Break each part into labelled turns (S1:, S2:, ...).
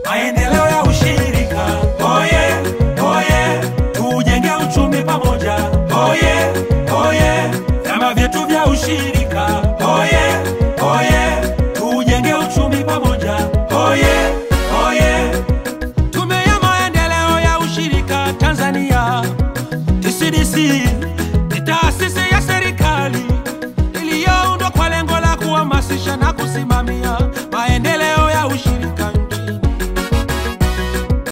S1: Maendeleo ya ushirika, oye, oye, tujenge uchumi pamoja, oye, oye, vyama vyetu vya ushirika, oye, oye, tujenge uchumi pamoja, oye, oye. Tume ya maendeleo ya ushirika Tanzania, TCDC, ni taasisi ya serikali iliyoundwa kwa lengo la kuhamasisha na kusimamia maendeleo ya ushirika.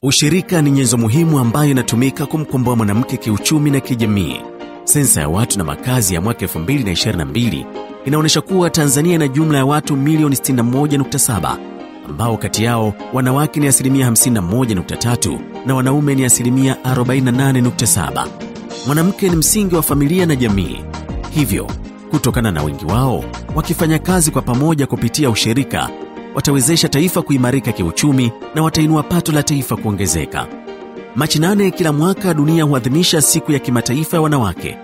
S2: Ushirika ni nyenzo muhimu ambayo inatumika kumkomboa mwanamke kiuchumi na kijamii. Sensa ya watu na makazi ya mwaka 2022 inaonyesha kuwa Tanzania ina jumla ya watu milioni 61.7 ambao kati yao wanawake ni 51.3 na wanaume ni 48.7. Mwanamke ni msingi wa familia na jamii. Hivyo, kutokana na wengi wao wakifanya kazi kwa pamoja kupitia ushirika, watawezesha taifa kuimarika kiuchumi na watainua pato la taifa kuongezeka. Machi 8 kila mwaka dunia huadhimisha siku ya kimataifa ya wanawake,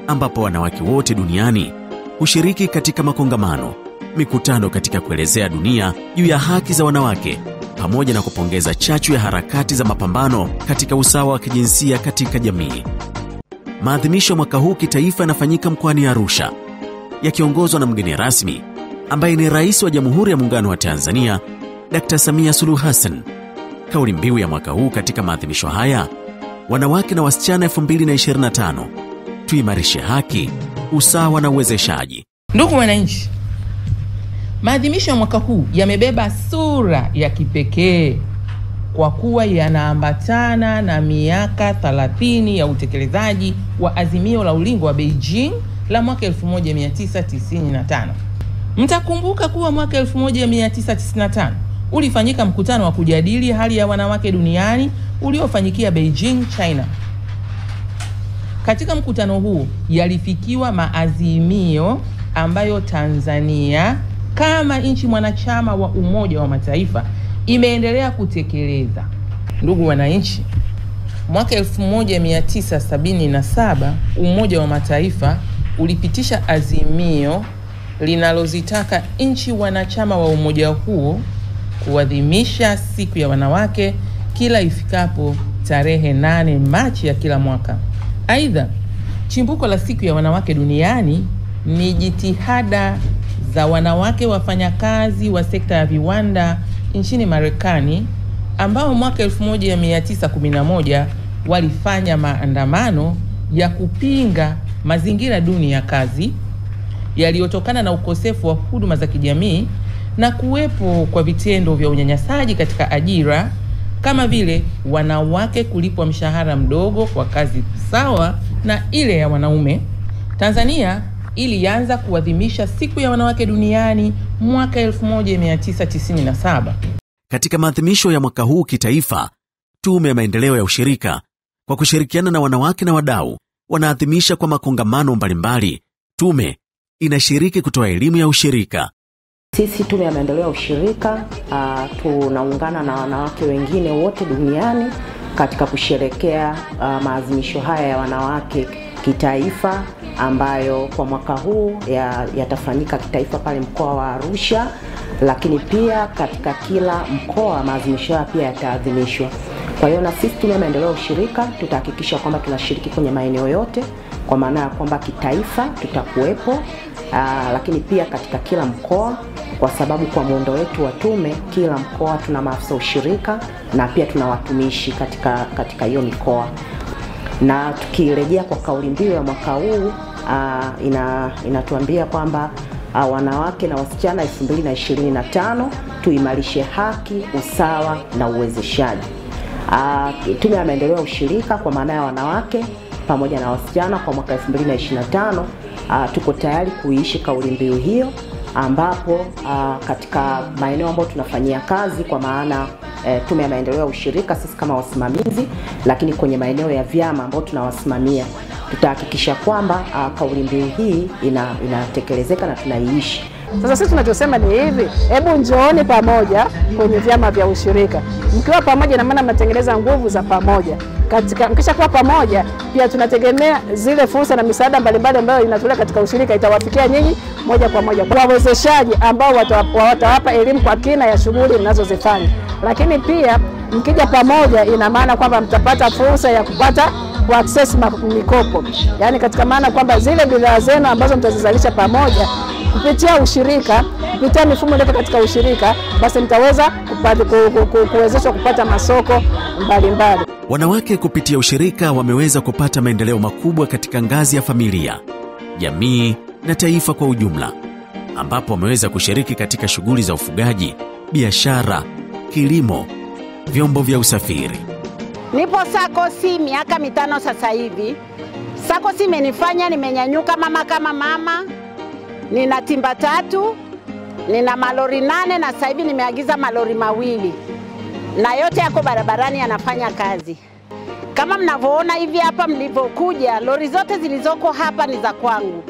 S2: ambapo wanawake wote duniani hushiriki katika makongamano, mikutano katika kuelezea dunia juu ya haki za wanawake, pamoja na kupongeza chachu ya harakati za mapambano katika usawa wa kijinsia katika jamii. Maadhimisho mwaka huu kitaifa yanafanyika mkoani Arusha, yakiongozwa na mgeni rasmi ambaye ni Rais wa Jamhuri ya Muungano wa Tanzania, Dr. Samia Suluhu Hassan. Kauli mbiu ya mwaka huu katika maadhimisho haya, wanawake na wasichana 2025, tuimarishe haki, usawa na uwezeshaji.
S3: Ndugu wananchi, maadhimisho ya mwaka huu yamebeba sura ya kipekee kwa kuwa yanaambatana na miaka 30 ya utekelezaji wa azimio la ulingo wa Beijing la mwaka 1995. Mtakumbuka kuwa mwaka 1995 ulifanyika mkutano wa kujadili hali ya wanawake duniani uliofanyikia Beijing, China. Katika mkutano huu yalifikiwa maazimio ambayo Tanzania kama nchi mwanachama wa Umoja wa Mataifa imeendelea kutekeleza. Ndugu wananchi, mwaka 1977 Umoja wa Mataifa ulipitisha azimio linalozitaka nchi wanachama wa umoja huo kuadhimisha siku ya wanawake kila ifikapo tarehe 8 Machi ya kila mwaka. Aidha, chimbuko la siku ya wanawake duniani ni jitihada za wanawake wafanyakazi wa sekta ya viwanda nchini Marekani ambao mwaka 1911 walifanya maandamano ya kupinga mazingira duni ya kazi yaliyotokana na ukosefu wa huduma za kijamii na kuwepo kwa vitendo vya unyanyasaji katika ajira, kama vile wanawake kulipwa mshahara mdogo kwa kazi sawa na ile ya wanaume. Tanzania ilianza kuadhimisha siku ya wanawake duniani mwaka 1997.
S2: Katika maadhimisho ya mwaka huu kitaifa, Tume ya Maendeleo ya Ushirika kwa kushirikiana na wanawake na wadau wanaadhimisha kwa makongamano mbalimbali. Tume inashiriki kutoa elimu ya ushirika.
S4: Sisi Tume ya Maendeleo ya Ushirika tunaungana na wanawake wengine wote duniani katika kusherehekea maadhimisho haya ya wanawake kitaifa ambayo kwa mwaka huu yatafanyika kitaifa pale mkoa wa Arusha, lakini pia katika kila mkoa maadhimisho haya pia yataadhimishwa. Kwa hiyo na sisi Tume ya Maendeleo ya Ushirika tutahakikisha kwamba tunashiriki kwenye maeneo yote, kwa maana ya kwamba kitaifa tutakuwepo, lakini pia katika kila mkoa, kwa sababu kwa muundo wetu wa tume kila mkoa tuna maafisa ushirika na pia tuna watumishi katika hiyo mikoa. Na tukirejea kwa kauli mbiu ya mwaka huu inatuambia kwamba wanawake na wasichana 2025 tuimarishe haki, usawa na uwezeshaji. Tume ya Maendeleo ya Ushirika kwa maana ya wanawake pamoja na wasichana kwa mwaka 2025 tuko tayari kuishi kauli mbiu hiyo, ambapo katika maeneo ambayo tunafanyia kazi kwa maana Tume ya Maendeleo ya Ushirika sisi kama wasimamizi, lakini kwenye maeneo ya vyama ambao tunawasimamia tutahakikisha kwamba kauli mbiu hii inatekelezeka na tunaiishi.
S5: Sasa sisi tunachosema ni hivi, hebu njooni pamoja kwenye vyama vya ushirika. Mkiwa pamoja na maana mnatengeneza nguvu za pamoja. katika mkisha kuwa pamoja, pia tunategemea zile fursa na misaada mbalimbali ambayo inatolewa katika ushirika itawafikia nyinyi moja kwa moja, kwa wawezeshaji ambao watawapa elimu kwa kina ya shughuli mnazozifanya. Lakini pia mkija pamoja, ina maana kwamba mtapata fursa ya kupata access mikopo, yani katika maana kwamba zile bidhaa zenu ambazo mtazizalisha pamoja kupitia ushirika, kupitia mifumo iliyo katika ushirika, basi mtaweza kuwezeshwa kupata masoko mbalimbali.
S2: Wanawake kupitia ushirika wameweza kupata maendeleo makubwa katika ngazi ya familia, jamii na taifa kwa ujumla, ambapo wameweza kushiriki katika shughuli za ufugaji, biashara, kilimo, vyombo vya usafiri.
S6: Nipo SACCOS miaka 5 sasa hivi. SACCOS imenifanya nimenyanyuka mama kama mama. Nina timba 3, nina malori 8 na sasa hivi nimeagiza malori 2. Na yote yako barabarani yanafanya kazi. Kama mnavyoona hivi hapa mlipokuja, lori zote zilizoko hapa ni za kwangu.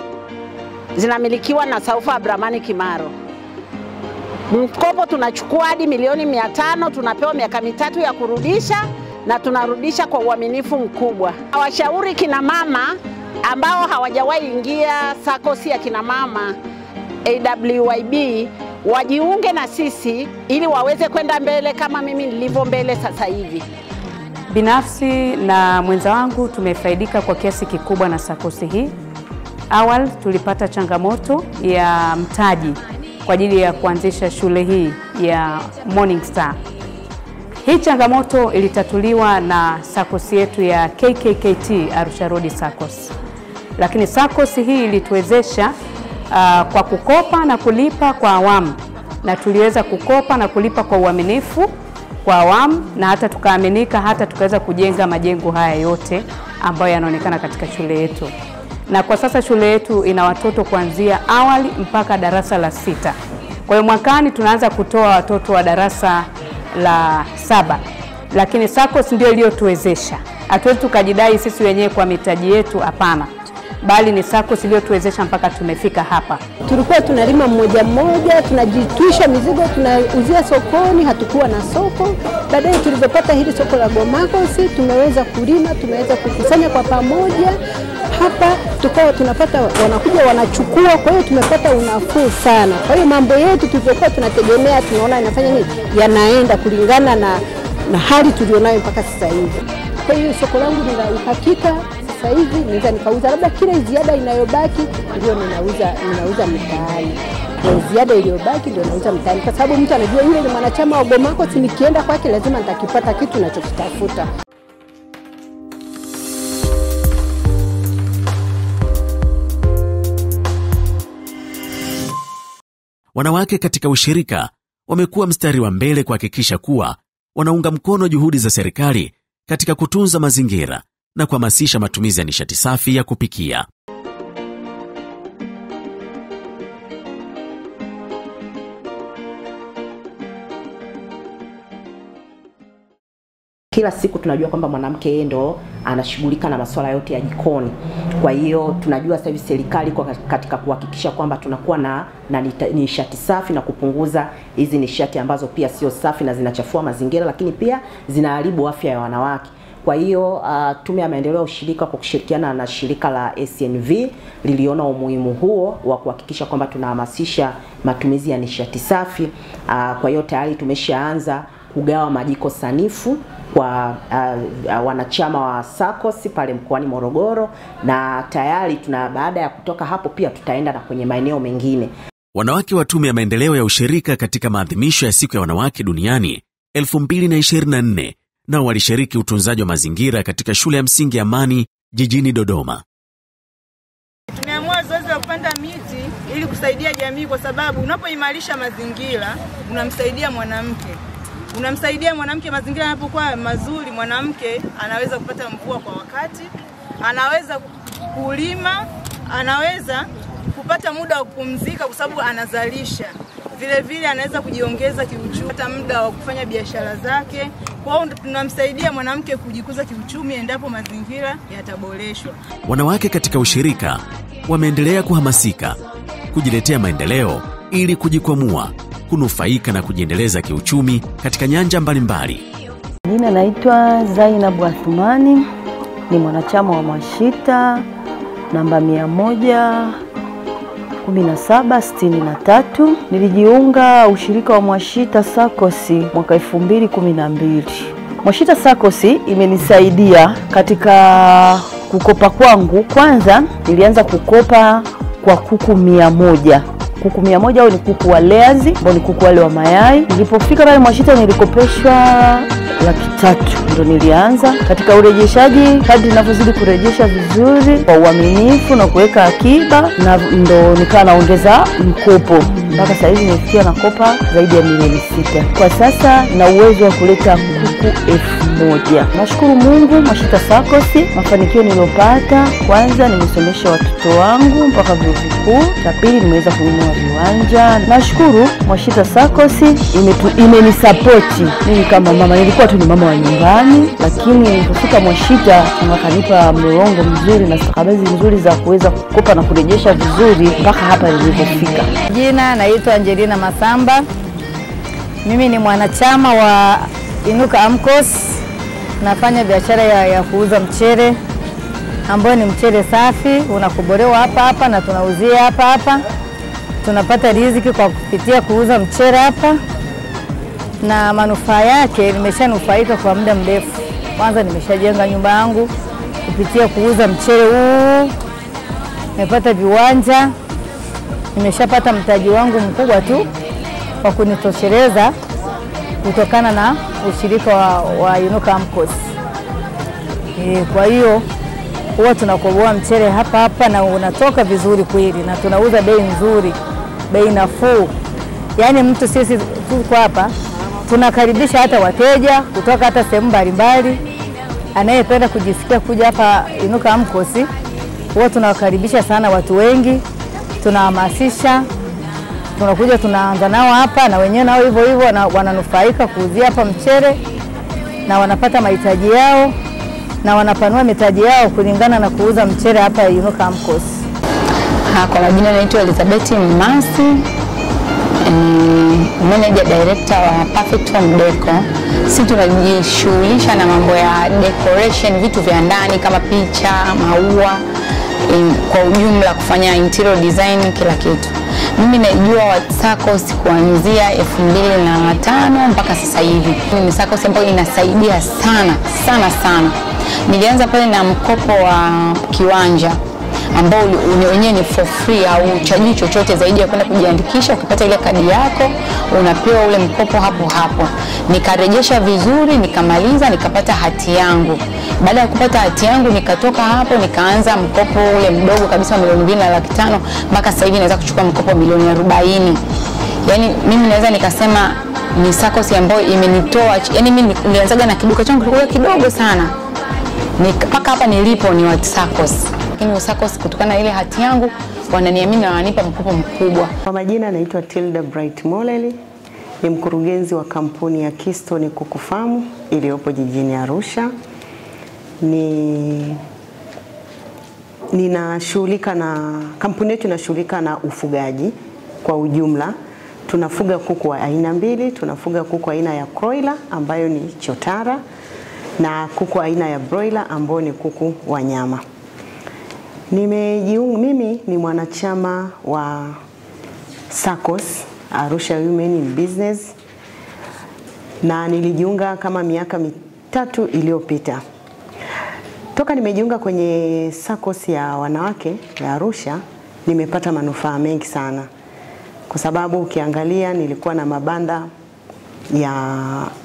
S6: Zinamilikiwa na Saufa Abramani Kimaro. Mkopo tunachukua hadi $500,000, tunapewa miaka 3 ya kurudisha na tunarudisha kwa uaminifu mkubwa. Nawashauri kina mama ambao hawajawahi ingia SACCOS ya kina mama AWYB wajiunge na sisi ili waweze kwenda mbele kama mimi nilivyo mbele sasa hivi.
S7: Binafsi na mwenza wangu tumefaidika kwa kiasi kikubwa na SACCOS hii. Awali tulipata changamoto ya mtaji kwa ajili ya kuanzisha shule hii ya Morning Star. Hii changamoto ilitatuliwa na SACCOS yetu ya KKKT Arusha Road SACCOS. Lakini SACCOS hii ilituwezesha kwa kukopa na kulipa kwa awamu, na tuliweza kukopa na kulipa kwa uaminifu kwa awamu, na hata tukaaminika, hata tukaweza kujenga majengo haya yote ambayo yanaonekana katika shule yetu. Na kwa sasa shule yetu ina watoto kuanzia awali mpaka darasa la 6. Kwa hiyo mwakani tunaanza kutoa watoto wa darasa la 7. Lakini SACCOS ndio iliyotuwezesha. Hatuwezi tukajidai sisi wenyewe kwa mitaji yetu, hapana. Bali ni SACCOS iliyotuwezesha mpaka tumefika hapa.
S8: Tulikuwa tunalima mmoja mmoja, tunajitwisha mizigo, tunauzia sokoni, hatukuwa na soko. Baadaye tulipopata hili soko la Gomakos, tumeweza kulima, tumeweza kukusanya kwa pamoja. Hapa tukawa tunapata, wanakuja wanachukua, kwa hiyo tumepata unafuu sana. Kwa hiyo mambo yetu tulivyokuwa tunategemea, tunaona inafanya nini, yanaenda kulingana na hali tulionayo mpaka sasa hivi. Kwa hiyo soko langu ni la uhakika. Sasa hivi naweza nikauza, labda kile ziada inayobaki ndio ninauza mtaani. Kwa ziada iliyobaki ndio nauza mtaani, kwa sababu mtu anajua yule ni mwanachama wa Gomakos, nikienda kwake lazima nitakipata kitu ninachokitafuta.
S2: Wanawake katika ushirika wamekuwa mstari wa mbele kuhakikisha kuwa wanaunga mkono juhudi za serikali katika kutunza mazingira na kuhamasisha matumizi ya nishati safi ya kupikia.
S4: Kila siku tunajua kwamba mwanamke yeye ndo anashughulika na masuala yote ya jikoni. Kwa hiyo tunajua sasa hivi serikali kwa katika kuhakikisha kwamba tunakuwa na nishati safi na kupunguza hizi nishati ambazo pia sio safi na zinachafua mazingira, lakini pia zinaharibu afya ya wanawake. Kwa hiyo Tume ya Maendeleo ya Ushirika kwa kushirikiana na shirika la SNV liliona umuhimu huo wa kuhakikisha kwamba tunahamasisha matumizi ya nishati safi. Kwa hiyo tayari tumeshaanza kugawa majiko sanifu kwa wanachama wa SACCOS pale mkoani Morogoro, na tayari baada ya kutoka hapo pia tutaenda na kwenye maeneo mengine.
S2: Wanawake wa Tume ya Maendeleo ya Ushirika katika maadhimisho ya Siku ya Wanawake Duniani 2024 nao walishiriki utunzaji wa mazingira katika shule ya msingi Amani jijini Dodoma.
S9: Tumeamua zoezi la kupanda miti ili kusaidia jamii, kwa sababu unapoimarisha mazingira unamsaidia mwanamke. Unamsaidia mwanamke, mazingira yanapokuwa mazuri, mwanamke anaweza kupata mvua kwa wakati, anaweza kulima, anaweza kupata muda wa kupumzika kwa sababu anazalisha. Vile vile anaweza kujiongeza kiuchumi, hata muda wa kufanya biashara zake. Kwa hiyo tunamsaidia mwanamke kujikuza kiuchumi endapo mazingira yataboreshwa.
S2: Wanawake katika ushirika wameendelea kuhamasika, kujiletea maendeleo ili kujikwamua, kunufaika na kujiendeleza kiuchumi katika nyanja mbalimbali.
S10: majina naitwa Zainabu Athumani, ni mwanachama wa Mwashita namba 11763. Nilijiunga ushirika wa Mwashita SACCOS mwaka 2012. Mwashita SACCOS imenisaidia katika kukopa kwangu. Kwanza nilianza kukopa kwa kuku 100. Kuku 100 au ni kuku wa layers, ambao ni kuku wale wa mayai. Nilipofika pale Mwashita nilikopeshwa 300,000. Ndio nilianza katika urejeshaji. Kadri ninavyozidi kurejesha vizuri kwa uaminifu na kuweka akiba, na ndo nikawa naongeza mkopo. Mpaka sasa hivi nimefikia nakopa zaidi ya milioni 6. Kwa sasa na uwezo wa kuleta kuku 1000. Nashukuru Mungu Mwashita SACCOS, mafanikio niliyopata. Kwanza nimesomesha watoto wangu mpaka vyuo vikuu. La pili nimeweza kununua viwanja. Nashukuru Mwashita SACCOS imenisapoti mimi kama mama. Nilikuwa tu ni mama wa nyumbani, lakini nilipofika Mwashita wakanipa mlolongo mzuri na stakabadhi nzuri za kuweza kukopa na kurejesha vizuri mpaka hapa nilipofika.
S11: Jina naitwa Angelina Masamba. Mimi ni mwanachama wa Inuka AMCOS. Nafanya biashara ya kuuza mchele ambao ni mchele safi, unakobolewa hapa hapa na tunauzia hapa hapa. Tunapata riziki kwa kupitia kuuza mchele hapa, na manufaa yake nimeshanufaika kwa muda mrefu. Kwanza nimeshajenga nyumba yangu kupitia kuuza mchele huu. Nimepata viwanja, nimeshapata mtaji wangu mkubwa tu kwa kunitosheleza kutokana na ushirika wa Inuka AMCOS. Kwa hiyo huwa tunakoboa mchele hapa hapa na unatoka vizuri kweli, na tunauza bei nzuri, bei nafuu. Yaani mtu sisi tuko hapa tunakaribisha hata wateja kutoka hata sehemu mbalimbali. Anayependa kujisikia kuja hapa Inuka AMCOS, huwa tunawakaribisha sana watu wengi. Tunahamasisha, tunakuja tunaanza nao hapa, na wenyewe nao hivyo hivyo wananufaika kuuzia hapa mchele na wanapata mahitaji yao na wanapanua mitaji yao kulingana na kuuza mchele hapa Inuka AMCOS.
S12: Kwa majina naitwa Elizabeth Mmasi, manager director wa Perfect Home Deco. Sisi tunajishughulisha na mambo ya decoration, vitu vya ndani kama picha, maua, kwa ujumla kufanya interior design, kila kitu. Mimi najua SACCOS kuanzia 2005 mpaka sasa hivi. Ni SACCOS ambayo inasaidia sana. Nilianza pale na mkopo wa kiwanja ambao wenyewe ni for free, au chaji chochote zaidi ya kwenda kujiandikisha. Ukipata ile kadi yako unapewa ule mkopo hapo hapo. Nikarejesha vizuri, nikamaliza, nikapata hati yangu. Baada ya kupata hati yangu nikatoka hapo nikaanza mkopo ule mdogo kabisa milioni 2.5 mpaka sasa hivi naweza kuchukua mkopo milioni 40. Yaani mimi naweza nikasema ni SACCOS ambayo imenitoa. Yaani mimi nilianzaga na kiduka changu kilikuwa kidogo sana. Mpaka hapa nilipo ni wa SACCOS. Lakini SACCOS kutokana na ile hati yangu wananiamini na wananipa mkopo mkubwa.
S13: Kwa majina naitwa Tilda Bright Moleli, ni mkurugenzi wa kampuni ya Keystone Kuku Farm iliyopo jijini Arusha. Ninashughulika na kampuni yetu inashughulika na ufugaji kwa ujumla. Tunafuga kuku wa aina mbili, tunafuga kuku aina ya broiler ambayo ni chotara, na kuku aina ya broiler ambao ni kuku wa nyama. Mimi ni mwanachama wa SACCOS, Arusha Women in Business, na nilijiunga kama miaka 3 iliyopita. Toka nimejiunga kwenye SACCOS ya wanawake ya Arusha, nimepata manufaa mengi sana. Kwa sababu ukiangalia nilikuwa na mabanda ya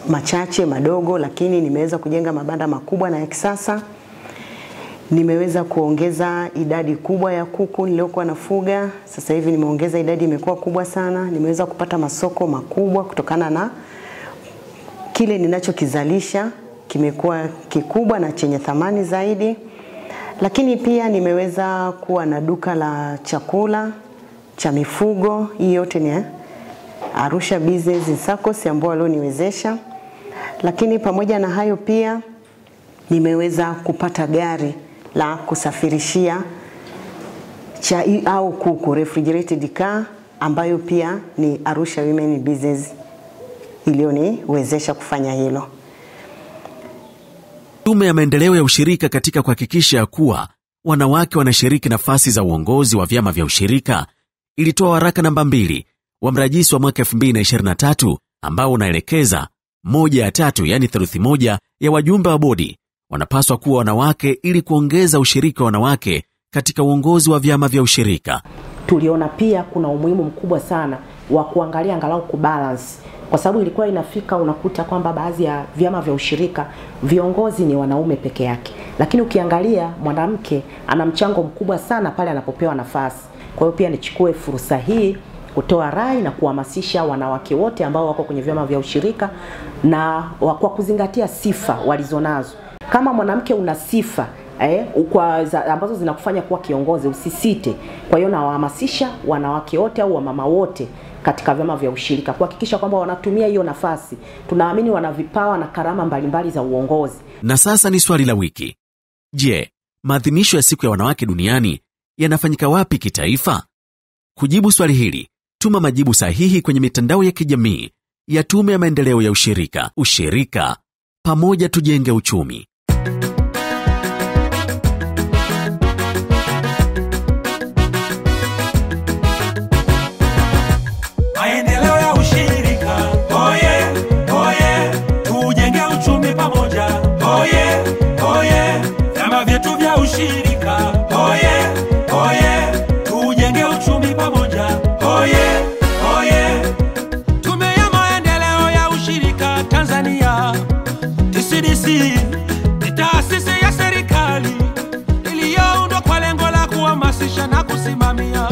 S13: machache madogo, lakini nimeweza kujenga mabanda makubwa na ya kisasa. Nimeweza kuongeza idadi kubwa ya kuku niliokuwa nafuga. Sasa hivi nimeongeza idadi, imekuwa kubwa sana. Nimeweza kupata masoko makubwa kutokana na kile ninachokizalisha kimekuwa kikubwa na chenye thamani zaidi. Lakini pia nimeweza kuwa na duka la chakula cha mifugo. Hii yote ni Arusha Business in SACCOS ambao walioniwezesha. Lakini pamoja na hayo pia nimeweza kupata gari la kusafirishia chai au kuku, refrigerated car, ambayo pia ni Arusha Women in Business ilioniwezesha kufanya hilo.
S2: Tume ya Maendeleo ya Ushirika katika kuhakikisha kuwa wanawake wanashiriki nafasi za uongozi wa vyama vya ushirika ilitoa waraka namba 2 wa mrajisi wa mwaka 2023 ambao unaelekeza 1/3, yani theluthi moja ya wajumbe wa bodi wanapaswa kuwa wanawake ili kuongeza ushirika wa wanawake katika uongozi wa vyama vya ushirika.
S4: Tuliona pia kuna umuhimu mkubwa sana wa kuangalia angalau kubalance, kwa sababu ilikuwa inafika unakuta kwamba baadhi ya vyama vya ushirika viongozi ni wanaume peke yake, lakini ukiangalia mwanamke ana mchango mkubwa sana pale anapopewa nafasi. Kwa hiyo pia nichukue fursa hii kutoa rai na kuhamasisha wanawake wote ambao wako kwenye vyama vya ushirika na kwa kuzingatia sifa walizonazo. Kama mwanamke una sifa ambazo zinakufanya kuwa kiongozi, usisite. Kwa hiyo nawahamasisha wanawake wote au wamama wote katika vyama vya ushirika kuhakikisha kwamba wanatumia hiyo nafasi. Tunaamini wana vipawa na karama mbalimbali za uongozi.
S2: Na sasa ni swali la wiki. Je, maadhimisho ya siku ya wanawake duniani yanafanyika wapi kitaifa? Kujibu swali hili, tuma majibu sahihi kwenye mitandao ya kijamii ya Tume ya Maendeleo ya Ushirika. Ushirika, pamoja tujenge uchumi.
S1: Maendeleo ya ushirika, oye, oye, tujenge uchumi pamoja, oye, oye, vyama vyetu vya ushirika, oye, oye, tujenge uchumi pamoja, oye, oye. Tume ya Maendeleo ya Ushirika Tanzania, TCDC, ni taasisi ya serikali iliyoundwa kwa lengo la kuhamasisha na kusimamia